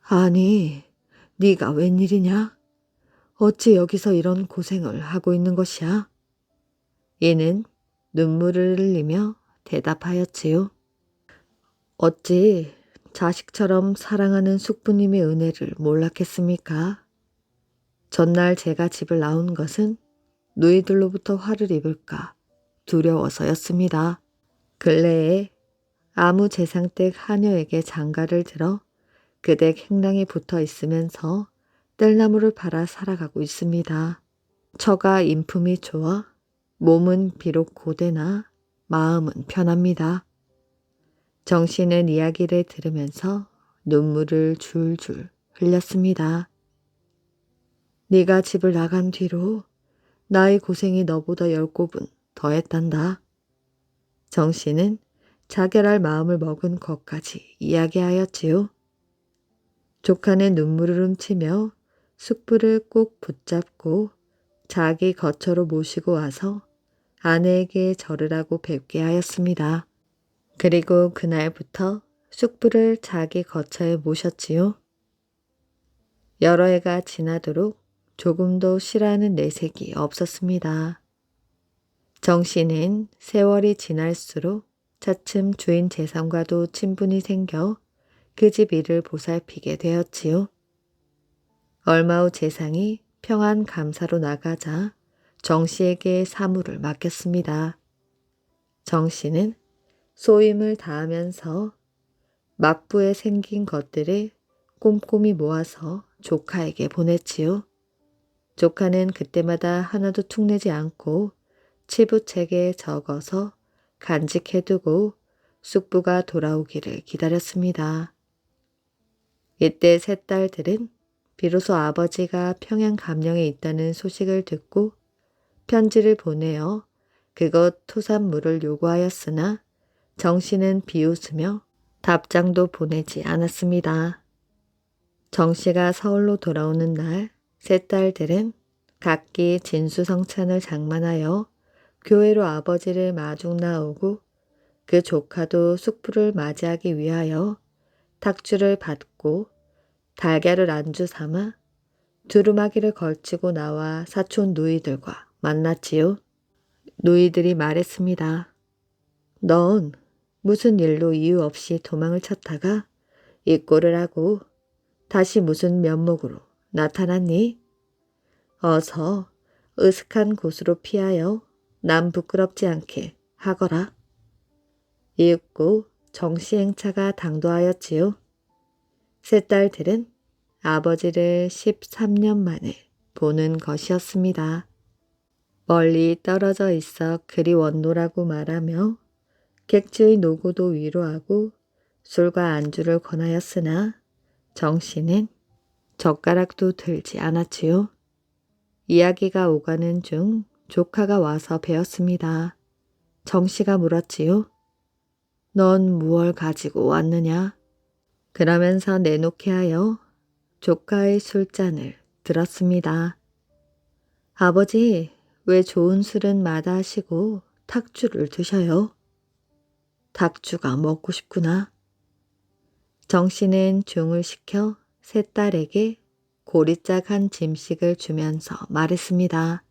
A: 아니, 네가 웬일이냐? 어찌 여기서 이런 고생을 하고 있는 것이야? 이는 눈물을 흘리며 대답하였지요. 어찌 자식처럼 사랑하는 숙부님의 은혜를 몰랐겠습니까? 전날 제가 집을 나온 것은 누이들로부터 화를 입을까 두려워서였습니다. 근래에 아무 재상댁 하녀에게 장가를 들어 그 댁 행랑에 붙어 있으면서 뗄나무를 팔아 살아가고 있습니다. 처가 인품이 좋아 몸은 비록 고되나 마음은 편합니다. 정씨는 이야기를 들으면서 눈물을 줄줄 흘렸습니다. 네가 집을 나간 뒤로 나의 고생이 너보다 10곱은 더했단다. 정 씨는 자결할 마음을 먹은 것까지 이야기하였지요. 조카는 눈물을 훔치며 숙부를 꼭 붙잡고 자기 거처로 모시고 와서 아내에게 절을 하고 뵙게 하였습니다. 그리고 그날부터 숙부를 자기 거처에 모셨지요. 여러 해가 지나도록 조금도 싫어하는 내색이 없었습니다. 정 씨는 세월이 지날수록 차츰 주인 재산과도 친분이 생겨 그 집 일을 보살피게 되었지요. 얼마 후 재상이 평안 감사로 나가자 정 씨에게 사무를 맡겼습니다. 정 씨는 소임을 다하면서 막부에 생긴 것들을 꼼꼼히 모아서 조카에게 보냈지요. 조카는 그때마다 하나도 툭내지 않고 치부책에 적어서 간직해두고 숙부가 돌아오기를 기다렸습니다. 이때 세 딸들은 비로소 아버지가 평양 감령에 있다는 소식을 듣고 편지를 보내어 그것 토산물을 요구하였으나 정 씨는 비웃으며 답장도 보내지 않았습니다. 정 씨가 서울로 돌아오는 날 세 딸들은 각기 진수성찬을 장만하여 교회로 아버지를 마중 나오고 그 조카도 숙부를 맞이하기 위하여 탁주를 받고 달걀을 안주 삼아 두루마기를 걸치고 나와 사촌 누이들과 만났지요. 누이들이 말했습니다. 넌 무슨 일로 이유 없이 도망을 쳤다가 이 꼴을 하고 다시 무슨 면목으로 나타났니? 어서 으슥한 곳으로 피하여 남 부끄럽지 않게 하거라. 이윽고 정시행차가 당도하였지요. 세 딸들은 아버지를 13년 만에 보는 것이었습니다. 멀리 떨어져 있어 그리 원노라고 말하며 객주의 노고도 위로하고 술과 안주를 권하였으나 정 씨는 젓가락도 들지 않았지요. 이야기가 오가는 중 조카가 와서 배웠습니다. 정 씨가 물었지요. 넌 무얼 가지고 왔느냐? 그러면서 내놓게 하여 조카의 술잔을 들었습니다. 아버지, 왜 좋은 술은 마다하시고 탁주를 드셔요? 탁주가 먹고 싶구나. 정 씨는 중을 시켜 세 딸에게 고리짝한 짐씩을 주면서 말했습니다.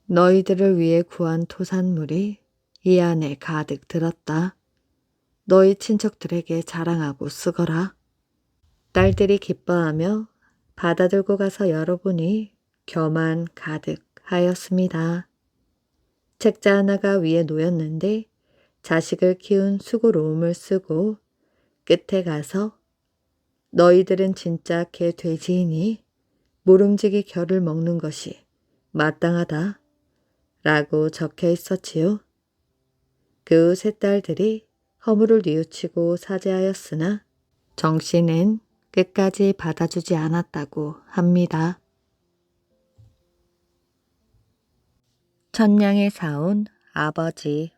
A: 너희들을 위해 구한 토산물이 이 안에 가득 들었다. 너희 친척들에게 자랑하고 쓰거라. 딸들이 기뻐하며 받아들고 가서 열어보니 겨만 가득하였습니다. 책자 하나가 위에 놓였는데 자식을 키운 수고로움을 쓰고 끝에 가서 너희들은 진짜 개 돼지이니 모름지기 결을 먹는 것이 마땅하다 라고 적혀 있었지요. 그 세 딸들이 허물을 뉘우치고 사죄하였으나 정 씨는 끝까지 받아주지 않았다고 합니다. 천냥에 사온 아버지.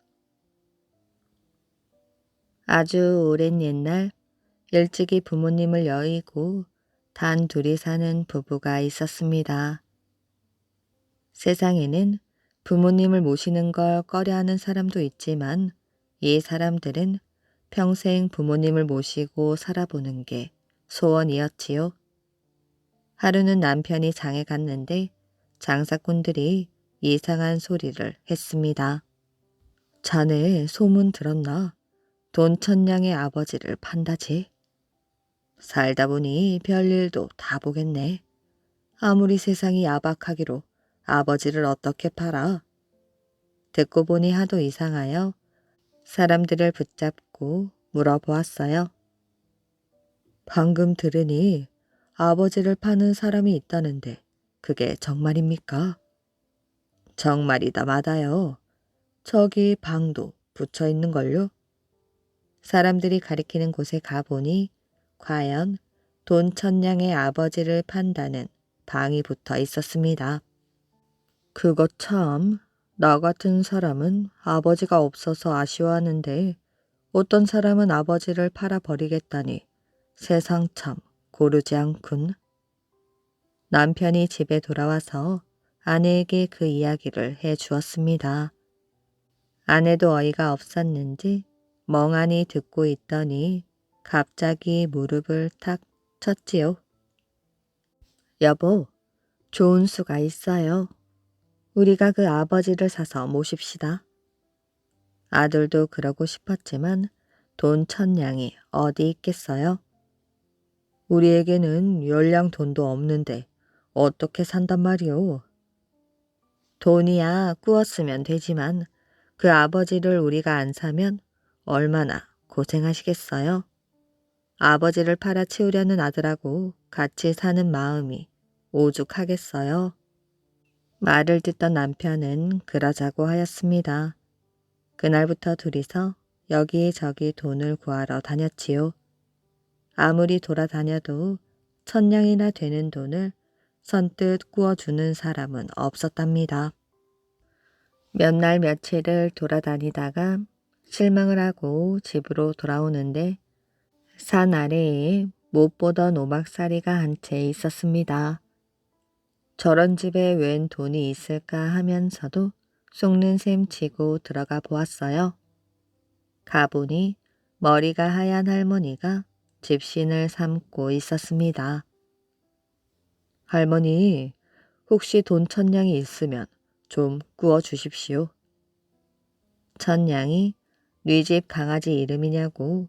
A: 아주 오랜 옛날 일찍이 부모님을 여의고 단 둘이 사는 부부가 있었습니다. 세상에는 부모님을 모시는 걸 꺼려하는 사람도 있지만 이 사람들은 평생 부모님을 모시고 살아보는 게 소원이었지요. 하루는 남편이 장에 갔는데 장사꾼들이 이상한 소리를 했습니다. 자네 소문 들었나? 돈 천냥의 아버지를 판다지. 살다 보니 별일도 다 보겠네. 아무리 세상이 야박하기로 아버지를 어떻게 팔아? 듣고 보니 하도 이상하여 사람들을 붙잡고 물어보았어요. 방금 들으니 아버지를 파는 사람이 있다는데 그게 정말입니까? 정말이다 마다요. 저기 방도 붙여 있는걸요. 사람들이 가리키는 곳에 가보니 과연 돈 천냥의 아버지를 판다는 방이 붙어 있었습니다. 그거 참 나 같은 사람은 아버지가 없어서 아쉬워하는데 어떤 사람은 아버지를 팔아버리겠다니 세상 참 고르지 않군. 남편이 집에 돌아와서 아내에게 그 이야기를 해 주었습니다. 아내도 어이가 없었는지 멍하니 듣고 있더니 갑자기 무릎을 탁 쳤지요. 여보, 좋은 수가 있어요. 우리가 그 아버지를 사서 모십시다. 아들도 그러고 싶었지만 돈 1,000냥이 어디 있겠어요? 우리에게는 열량 돈도 없는데 어떻게 산단 말이오? 돈이야 꾸었으면 되지만 그 아버지를 우리가 안 사면 얼마나 고생하시겠어요? 아버지를 팔아치우려는 아들하고 같이 사는 마음이 오죽하겠어요? 말을 듣던 남편은 그러자고 하였습니다. 그날부터 둘이서 여기저기 돈을 구하러 다녔지요. 아무리 돌아다녀도 1,000냥이나 되는 돈을 선뜻 구워주는 사람은 없었답니다. 몇 날 며칠을 돌아다니다가 실망을 하고 집으로 돌아오는데 산 아래에 못 보던 오막살이가 한 채 있었습니다. 저런 집에 웬 돈이 있을까 하면서도 속는 셈 치고 들어가 보았어요. 가보니 머리가 하얀 할머니가 집신을 삼고 있었습니다. 할머니, 혹시 돈 1,000냥이 있으면 좀 구워 주십시오. 1,000냥이 네 집 강아지 이름이냐고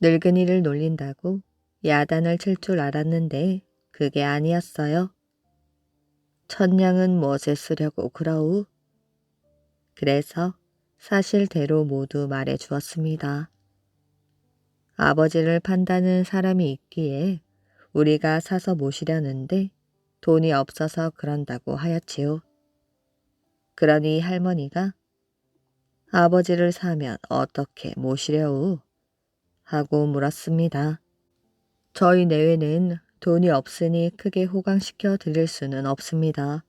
A: 늙은이를 놀린다고 야단을 칠 줄 알았는데 그게 아니었어요. 1,000냥은 무엇에 쓰려고 그러우? 그래서 사실대로 모두 말해 주었습니다. 아버지를 판다는 사람이 있기에 우리가 사서 모시려는데 돈이 없어서 그런다고 하였지요. 그러니 할머니가 아버지를 사면 어떻게 모시려우? 하고 물었습니다. 저희 내외는 돈이 없으니 크게 호강시켜 드릴 수는 없습니다.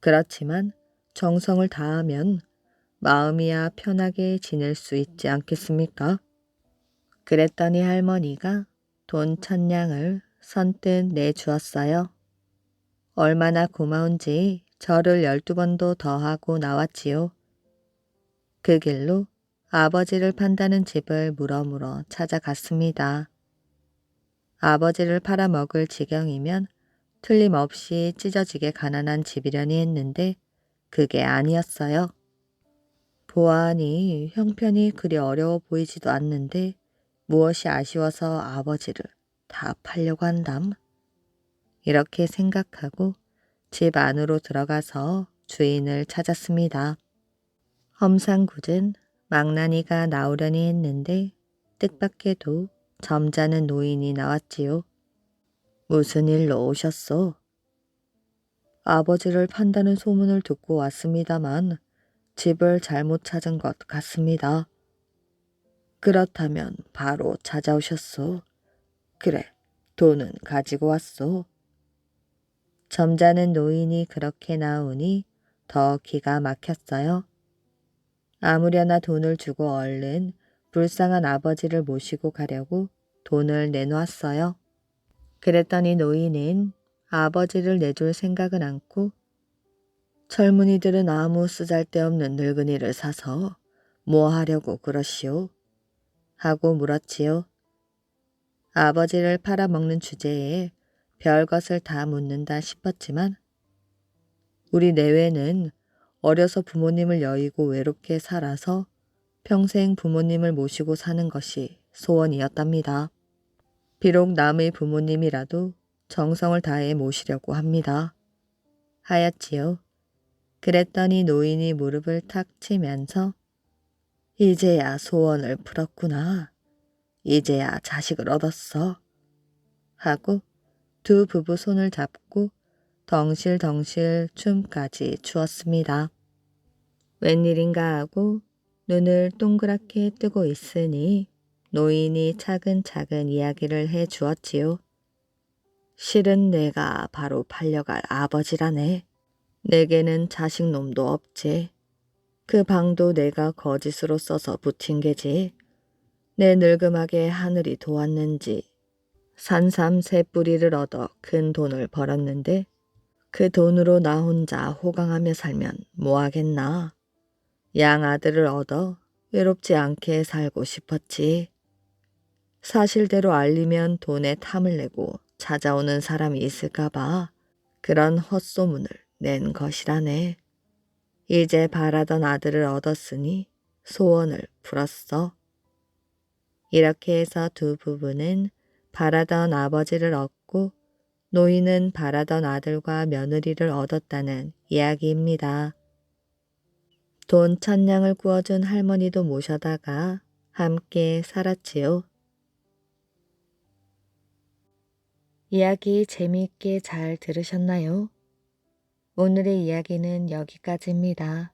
A: 그렇지만 정성을 다하면 마음이야 편하게 지낼 수 있지 않겠습니까? 그랬더니 할머니가 돈 1,000냥을 선뜻 내주었어요. 얼마나 고마운지 절을 12번도 더 하고 나왔지요. 그 길로 아버지를 판다는 집을 물어물어 찾아갔습니다. 아버지를 팔아먹을 지경이면 틀림없이 찢어지게 가난한 집이려니 했는데 그게 아니었어요. 보아하니 형편이 그리 어려워 보이지도 않는데 무엇이 아쉬워서 아버지를 다 팔려고 한담? 이렇게 생각하고 집 안으로 들어가서 주인을 찾았습니다. 험상궂은 망나니가 나오려니 했는데 뜻밖에도 점잖은 노인이 나왔지요. 무슨 일로 오셨소? 아버지를 판다는 소문을 듣고 왔습니다만 집을 잘못 찾은 것 같습니다. 그렇다면 바로 찾아오셨소. 그래, 돈은 가지고 왔소. 점잖은 노인이 그렇게 나오니 더 기가 막혔어요. 아무려나 돈을 주고 얼른 불쌍한 아버지를 모시고 가려고 돈을 내놓았어요. 그랬더니 노인은 아버지를 내줄 생각은 않고 젊은이들은 아무 쓰잘데없는 늙은이를 사서 뭐 하려고 그러시오? 하고 물었지요. 아버지를 팔아먹는 주제에 별것을 다 묻는다 싶었지만 우리 내외는 어려서 부모님을 여의고 외롭게 살아서 평생 부모님을 모시고 사는 것이 소원이었답니다. 비록 남의 부모님이라도 정성을 다해 모시려고 합니다. 하였지요. 그랬더니 노인이 무릎을 탁 치면서 이제야 소원을 풀었구나. 이제야 자식을 얻었어. 하고 두 부부 손을 잡고 덩실덩실 춤까지 추었습니다. 웬일인가 하고 눈을 동그랗게 뜨고 있으니 노인이 차근차근 이야기를 해 주었지요. 실은 내가 바로 팔려갈 아버지라네. 내게는 자식놈도 없지. 그 방도 내가 거짓으로 써서 붙인 게지. 내 늙음하게 하늘이 도왔는지 산삼 세 뿌리를 얻어 큰 돈을 벌었는데 그 돈으로 나 혼자 호강하며 살면 뭐하겠나. 양 아들을 얻어 외롭지 않게 살고 싶었지. 사실대로 알리면 돈에 탐을 내고 찾아오는 사람이 있을까봐 그런 헛소문을 낸 것이라네. 이제 바라던 아들을 얻었으니 소원을 풀었어. 이렇게 해서 두 부부는 바라던 아버지를 얻고 노인은 바라던 아들과 며느리를 얻었다는 이야기입니다. 돈 1000냥을 구워준 할머니도 모셔다가 함께 살았지요. 이야기 재미있게 잘 들으셨나요? 오늘의 이야기는 여기까지입니다.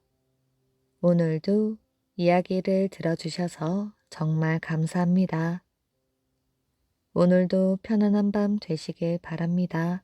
A: 오늘도 이야기를 들어주셔서 정말 감사합니다. 오늘도 편안한 밤 되시길 바랍니다.